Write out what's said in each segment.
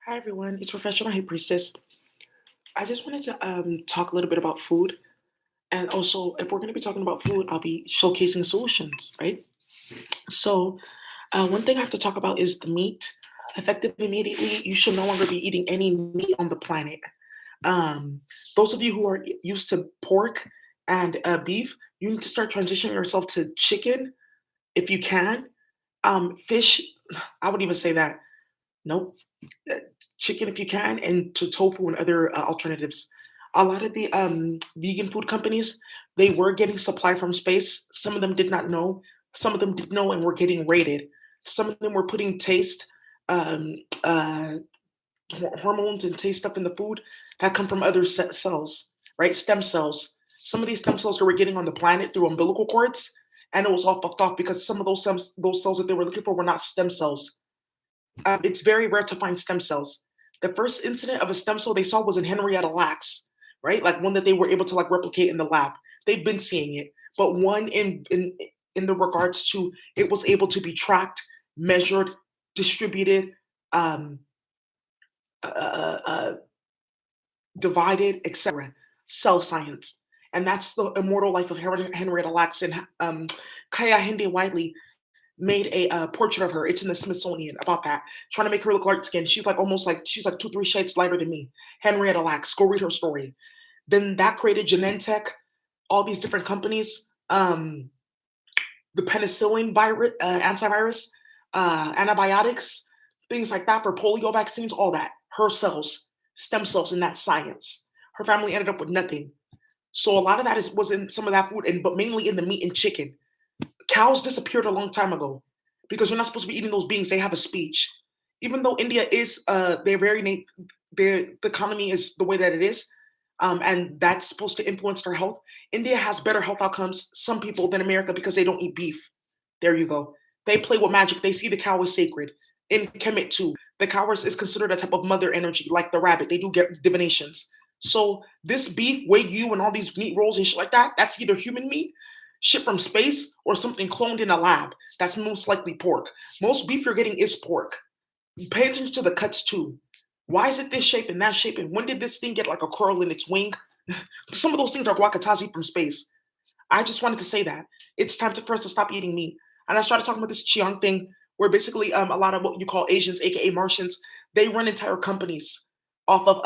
Hi everyone, it's Professional High Priestess. I just wanted to talk a little bit about food, and also if we're going to be talking about food, I'll be showcasing solutions, right? So, one thing I have to talk about is the meat. Effective immediately, you should no longer be eating any meat on the planet. Um, those of you who are used to pork and beef, you need to start transitioning yourself to chicken if you can. Fish, I would even say that. Nope. uh, Chicken if you can, and to tofu and other alternatives. A lot of the vegan food companies, they were getting supply from space. Some of them did not know. Some of them did know and were getting raided. Some of them were putting taste, um, uh, hormones and taste stuff in the food that come from other cells, right? Stem cells. Some of these stem cells that we're getting on the planet through umbilical cords, and it was all fucked off because some of those cells that they were looking for were not stem cells. It's very rare to find stem cells. The first incident of a stem cell they saw was in Henrietta Lacks, right? Like one that they were able to like replicate in the lab. They've been seeing it, but one in the regards to it was able to be tracked, measured, distributed, um, uh, uh, uh, divided, etc. Cell science, and that's the immortal life of Henrietta Lacks. And Kaya Hindi Wiley made a portrait of her. It's in the Smithsonian about that, trying to make her look light skinned. She's like almost like she's like two, three shades lighter than me. Henrietta Lacks. Go read her story. Then that created Genentech, all these different companies, the penicillin virus, antivirus, antibiotics, things like that for polio vaccines, all that. Her cells, stem cells in that science. Her family ended up with nothing. So a lot of that was in some of that food, and but mainly in the meat and chicken. Cows disappeared a long time ago because you're not supposed to be eating those beings. They have a speech. Even though India is, they're very, the economy is the way that it is, and that's supposed to influence their health. India has better health outcomes, some people, than America because they don't eat beef. There you go. They play with magic. They see the cow as sacred. In Kemet too, the cow is considered a type of mother energy, like the rabbit. They do get divinations. So this beef, wagyu, and all these meat rolls and shit like that, that's either human meat, shit from space, or something cloned in a lab. That's most likely pork. Most beef you're getting is pork. Pay attention to the cuts too. Why is it this shape and that shape? And when did this thing get like a curl in its wing? Some of those things are guacatazi from space. I just wanted to say that it's time for us to stop eating meat. And I started talking about this Chiang thing, where basically a lot of what you call Asians, aka Martians, they run entire companies off of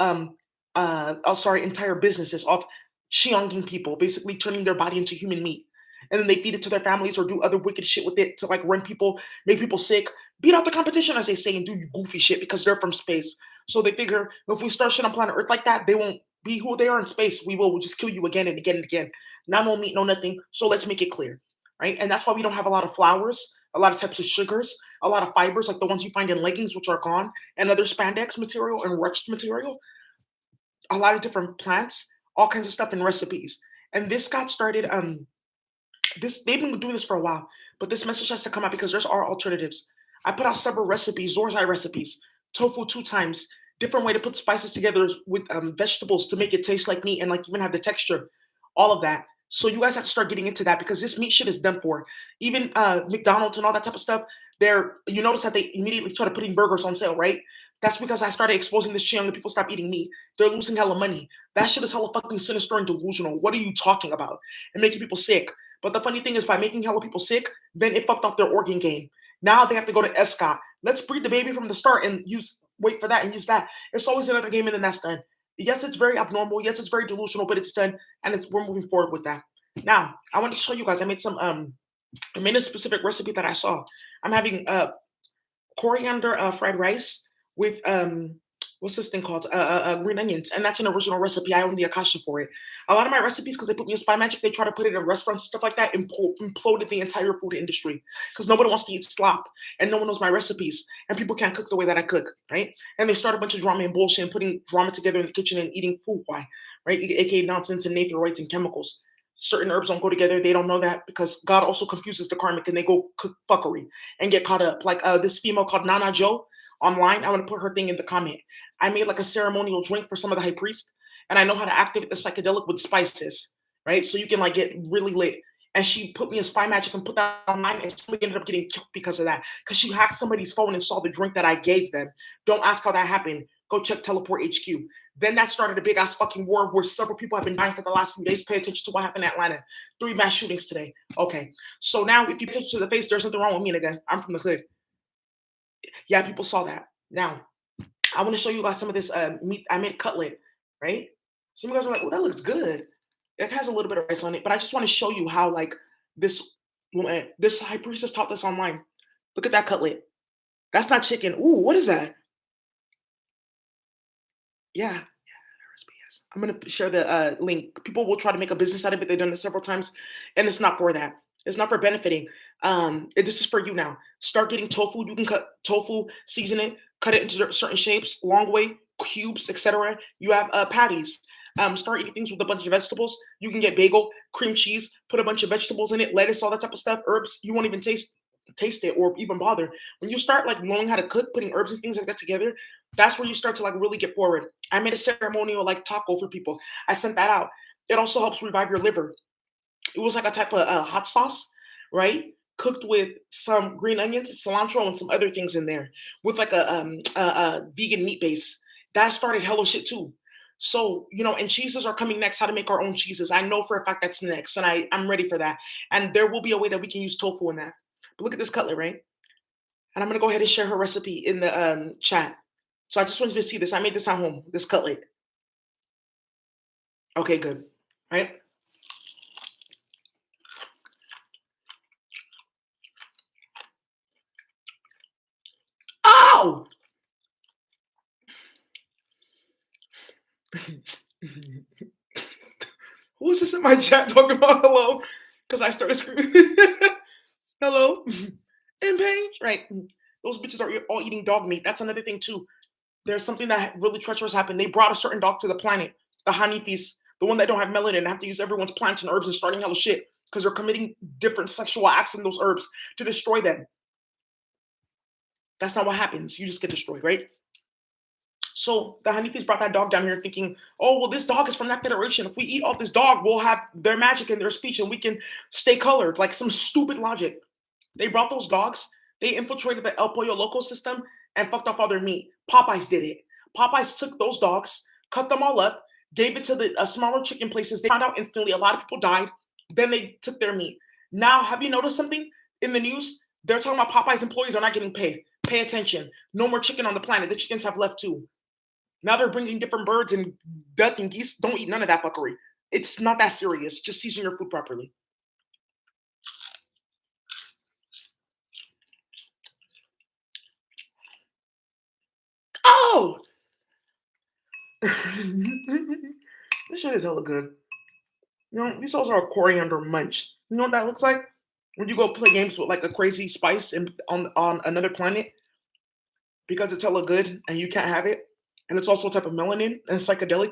entire businesses off Chianging people, basically turning their body into human meat. And then they feed it to their families or do other wicked shit with it to like run people, make people sick, beat out the competition, as they say, and do goofy shit because they're from space. So they figure if we start shit on planet Earth like that, they won't be who they are in space. We'll just kill you again and again and again. Now no meat, no nothing. So let's make it clear, right? And that's why we don't have a lot of flours, a lot of types of sugars, a lot of fibers like the ones you find in leggings, which are gone, and other spandex material and rushed material. A lot of different plants, all kinds of stuff in recipes. And this got started. This they've been doing this for a while, but this message has to come out because there's our alternatives. I put out several recipes, Zorzai recipes, tofu two times, different way to put spices together with vegetables to make it taste like meat and like even have the texture, all of that. So you guys have to start getting into that because this meat shit is done for. Even McDonald's and all that type of stuff. You notice that they immediately started putting burgers on sale, right? That's because I started exposing this shit and people stop eating meat. They're losing hella money. That shit is hella fucking sinister and delusional. What are you talking about? And making people sick. But the funny thing is, by making hella people sick, then it fucked up their organ game. Now they have to go to ESCOT. Let's breed the baby from the start and wait for that and use that. It's always another game and then that's done. Yes, it's very abnormal. Yes, it's very delusional, but it's done and we're moving forward with that. Now, I want to show you guys. I made a specific recipe that I saw. I'm having coriander fried rice with what's this thing called green onions, and that's an original recipe. I own the akasha for it. A lot of my recipes, because they put me in spy magic, they try to put it in restaurants and stuff like that, imploded the entire food industry because nobody wants to eat slop and no one knows my recipes and people can't cook the way that I cook, right? And they start a bunch of drama and bullshit and putting drama together in the kitchen and eating food, why, right? AKA nonsense and nathanoids and chemicals. Certain herbs don't go together. They don't know that because God also confuses the karmic and they go cook fuckery and get caught up. Like this female called Nana Joe online. I'm gonna put her thing in the comment. I made like a ceremonial drink for some of the high priests, and I know how to activate the psychedelic with spices, right? So you can like get really lit. and she put me in spy magic and put that online, and somebody ended up getting killed because of that. Because she hacked somebody's phone and saw the drink that I gave them. Don't ask how that happened. Go check Teleport HQ. Then that started a big ass fucking war where several people have been dying for the last few days. Pay attention to what happened in Atlanta. 3 mass shootings today. Okay. So now if you pay attention to the face, there's something wrong with me again. I'm from the hood. Yeah, people saw that. Now, I want to show you guys some of this meat. I made cutlet, right? Some of you guys are like, "Oh, that looks good." It has a little bit of rice on it, but I just want to show you how like this woman, this high priestess taught this online. Look at that cutlet. That's not chicken. Ooh, what is that? Yeah, recipe, yes. I'm gonna share the link. People will try to make a business out of it. They've done this several times, and it's not for that. It's not for benefiting. This is for you now. Start getting tofu. You can cut tofu, season it, cut it into certain shapes, long way, cubes, etc. You have patties. Start eating things with a bunch of vegetables. You can get bagel, cream cheese, put a bunch of vegetables in it, lettuce, all that type of stuff, herbs. You won't even taste it or even bother. When you start like knowing how to cook, putting herbs and things like that together, that's where you start to like really get forward. I made a ceremonial like taco for people. I sent that out. It also helps revive your liver. It was like a type of hot sauce, right? Cooked with some green onions, cilantro, and some other things in there, with like a vegan meat base. That started hello shit too. So and cheeses are coming next. How to make our own cheeses? I know for a fact that's next, and I'm ready for that. And there will be a way that we can use tofu in that. But look at this cutlet, right? And I'm gonna go ahead and share her recipe in the chat. So I just wanted you to see this. I made this at home. This cutlet. Okay, good. Right? Oh! Who was this in my chat talking about hello? Because I started screaming, hello, in pain. Right. Those bitches are all eating dog meat. That's another thing, too. There's something that really treacherous happened. They brought a certain dog to the planet, the Hanifis, the one that don't have melanin, and have to use everyone's plants and herbs and starting hella shit because they're committing different sexual acts in those herbs to destroy them. That's not what happens. You just get destroyed, right? So the Hanifis brought that dog down here thinking, oh, well, this dog is from that federation. If we eat all this dog, we'll have their magic and their speech and we can stay colored. Like some stupid logic. They brought those dogs, they infiltrated the El Pollo Loco system and fucked off all their meat. Popeyes did it. Popeyes took those dogs, cut them all up, gave it to the smaller chicken places. They found out instantly a lot of people died. Then they took their meat. Now, have you noticed something in the news? They're talking about Popeyes employees are not getting paid. Pay attention. No more chicken on the planet. The chickens have left too. Now they're bringing different birds and duck and geese. Don't eat none of that fuckery. It's not that serious. Just season your food properly. Oh! This shit is hella good. These also are coriander munch. You know what that looks like? When you go play games with like a crazy spice on another planet because it's hella good and you can't have it. And it's also a type of melanin and psychedelic.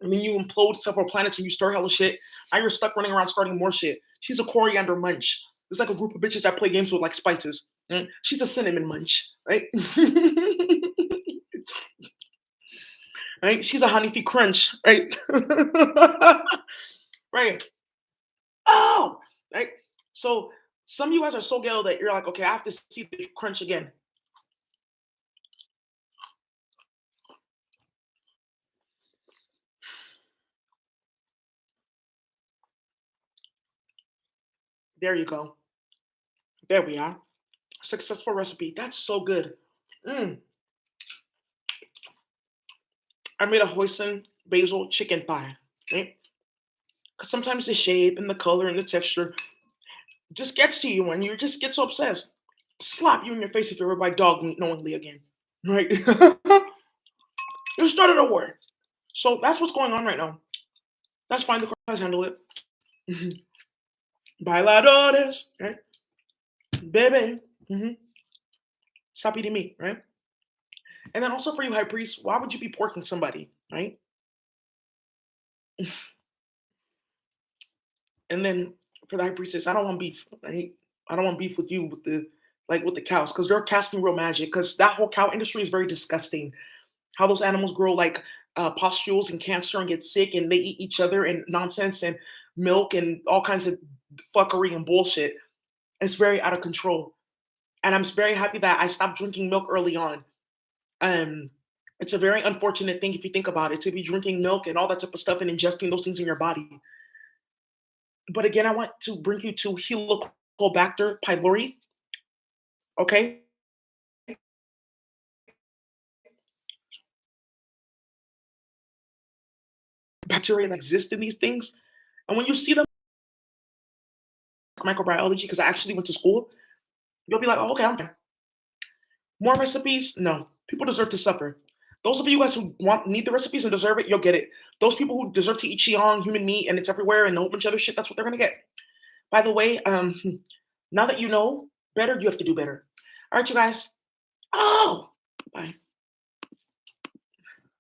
And then you implode several planets and you start hella shit. Now you're stuck running around starting more shit. She's a coriander munch. There's like a group of bitches that play games with like spices. She's a cinnamon munch, right? Right? She's a honey crunch, right? Right. Oh, right. So some of you guys are so ghetto that you're like, okay, I have to see the crunch again. There you go. There we are. Successful recipe. That's so good. Mm. I made a hoisin basil chicken pie. Right? Because sometimes the shape and the color and the texture just gets to you and you just get so obsessed. Slap you in your face if you ever buy dog meat knowingly again. Right? You started a war. So that's what's going on right now. That's fine. The guys handle it. Bailadores, right? Baby. Stop eating meat, right? And then also for you, high priest, why would you be porking somebody, right? And then for the high priestess, I don't want beef. Right? I don't want beef with you with the cows because they're casting real magic. Because that whole cow industry is very disgusting. How those animals grow like pustules and cancer and get sick and they eat each other and nonsense and milk and all kinds of fuckery and bullshit. It's very out of control. And I'm very happy that I stopped drinking milk early on. Um, it's a very unfortunate thing if you think about it to be drinking milk and all that type of stuff and ingesting those things in your body. But again, I want to bring you to Helicobacter pylori. Okay, bacteria that exist in these things, and when you see them microbiology, because I actually went to school, you'll be like, oh, okay, I'm fine. More recipes? No. People deserve to suffer. Those of you guys who need the recipes and deserve it, you'll get it. Those people who deserve to eat Qiang, human meat, and it's everywhere, and a whole bunch of other shit, that's what they're gonna get. By the way, now that you know better, you have to do better. All right, you guys. Oh, bye.